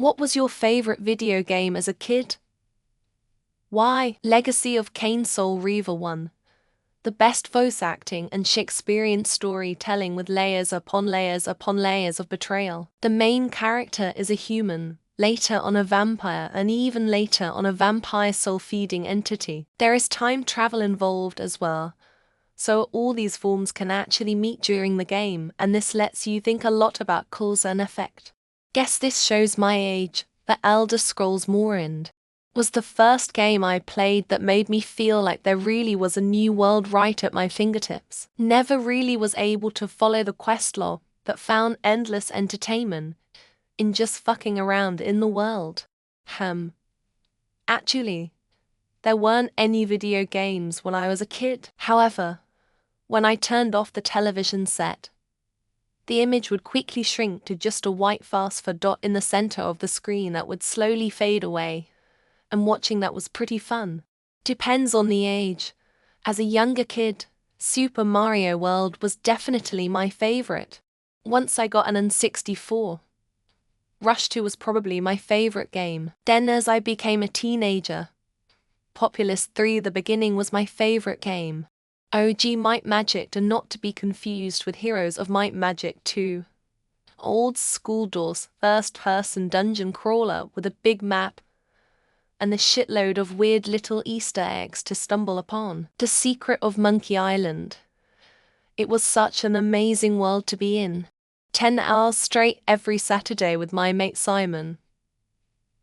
What was your favorite video game as a kid? Why? Legacy of Kain Soul Reaver 1. The best voice acting and Shakespearean storytelling with layers upon layers upon layers of betrayal. The main character is a human, later on a vampire, and even later on a vampire soul-feeding entity. There is time travel involved as well, so all these forms can actually meet during the game, and this lets you think a lot about cause and effect. Guess this shows my age. The Elder Scrolls Morrowind was the first game I played that made me feel like there really was a new world right at my fingertips. Never really was able to follow the quest log, but found endless entertainment in just fucking around in the world. Actually, there weren't any video games when I was a kid. However, when I turned off the television set, the image would quickly shrink to just a white phosphor dot in the center of the screen that would slowly fade away, and watching that was pretty fun. Depends on the age. As a younger kid, Super Mario World was definitely my favorite. Once I got an N64, Rush 2 was probably my favorite game. Then as I became a teenager, Populous 3 The Beginning was my favorite game. OG Might Magic, and not to be confused with Heroes of Might Magic 2. Old school DOS, first-person dungeon crawler with a big map and a shitload of weird little Easter eggs to stumble upon. The Secret of Monkey Island. It was such an amazing world to be in. 10 hours straight every Saturday with my mate Simon.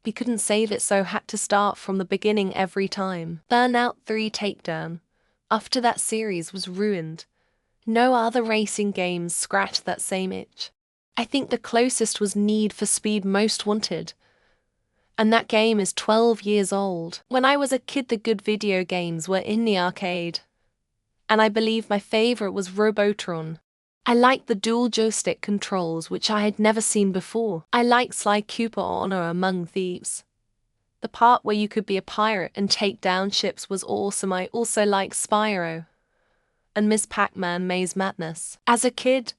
We couldn't save it, so had to start from the beginning every time. Burnout 3 Takedown. After that series was ruined, no other racing games scratched that same itch. I think the closest was Need for Speed Most Wanted, and that game is 12 years old. When I was a kid, the good video games were in the arcade, and I believe my favorite was Robotron. I liked the dual joystick controls, which I had never seen before. I liked Sly Cooper Honor Among Thieves. The part where you could be a pirate and take down ships was awesome. I also liked Spyro and Miss Pac-Man Maze Madness. As a kid,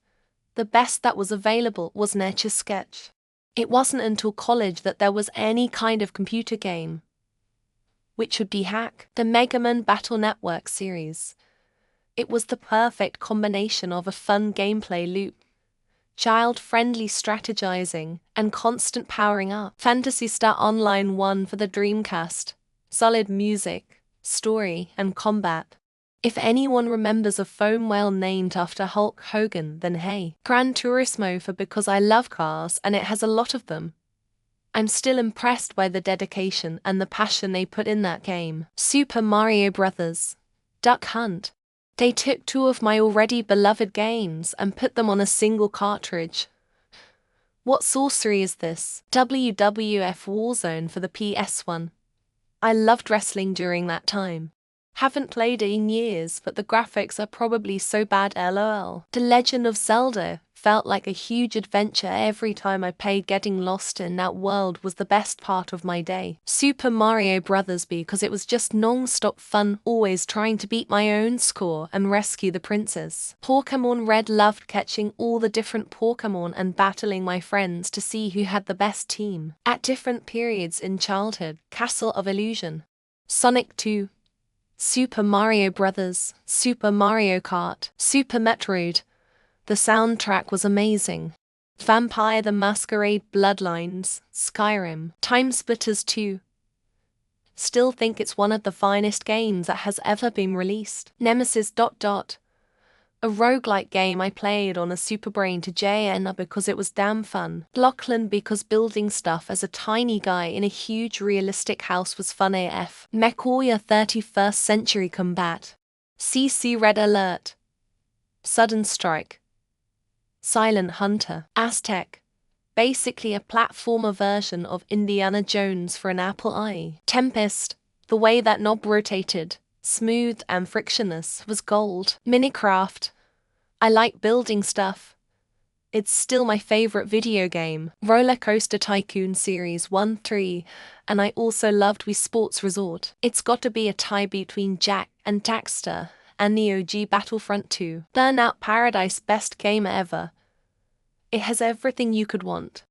the best that was available was Etch-a-Sketch. It wasn't until college that there was any kind of computer game, which would be Hack. The Mega Man Battle Network series. It was the perfect combination of a fun gameplay loop, child-friendly strategizing, and constant powering up. Phantasy Star Online 1 for the Dreamcast. Solid music, story, and combat. If anyone remembers a foam whale named after Hulk Hogan, then hey. Gran Turismo for because I love cars and it has a lot of them. I'm still impressed by the dedication and the passion they put in that game. Super Mario Bros. Duck Hunt. They took 2 of my already beloved games and put them on a single cartridge. What sorcery is this? WWF Warzone for the PS1. I loved wrestling during that time. Haven't played it in years, but the graphics are probably so bad, lol. The Legend of Zelda felt like a huge adventure every time I played. Getting lost in that world was the best part of my day. Super Mario Bros. Because it was just non-stop fun, always trying to beat my own score and rescue the princess. Pokémon Red, loved catching all the different Pokémon and battling my friends to see who had the best team. At different periods in childhood, Castle of Illusion. Sonic 2. Super Mario Bros., Super Mario Kart, Super Metroid. The soundtrack was amazing. Vampire the Masquerade Bloodlines, Skyrim, Time Splitters 2. Still think it's one of the finest games that has ever been released. Nemesis ... A roguelike game I played on a Super Brain to JN because it was damn fun. Lachlan because building stuff as a tiny guy in a huge realistic house was fun AF. MechWarrior 31st Century Combat. CC Red Alert. Sudden Strike. Silent Hunter. Aztec. Basically a platformer version of Indiana Jones for an Apple I. Tempest. The way that knob rotated, smooth and frictionless, was gold. Minecraft. I like building stuff. It's still my favorite video game. Roller Coaster Tycoon Series 1-3, and I also loved Wii Sports Resort. It's got to be a tie between Jack and Daxter and the OG Battlefront 2. Burnout Paradise, best game ever. It has everything you could want.